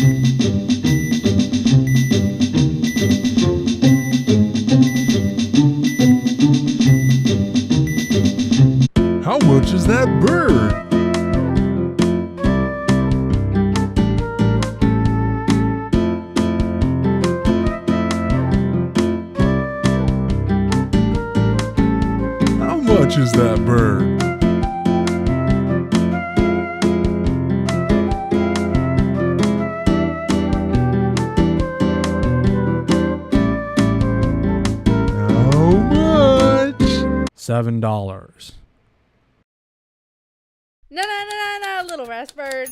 How much is that bird? How much is that bird? How much? $7. No, little raspberry.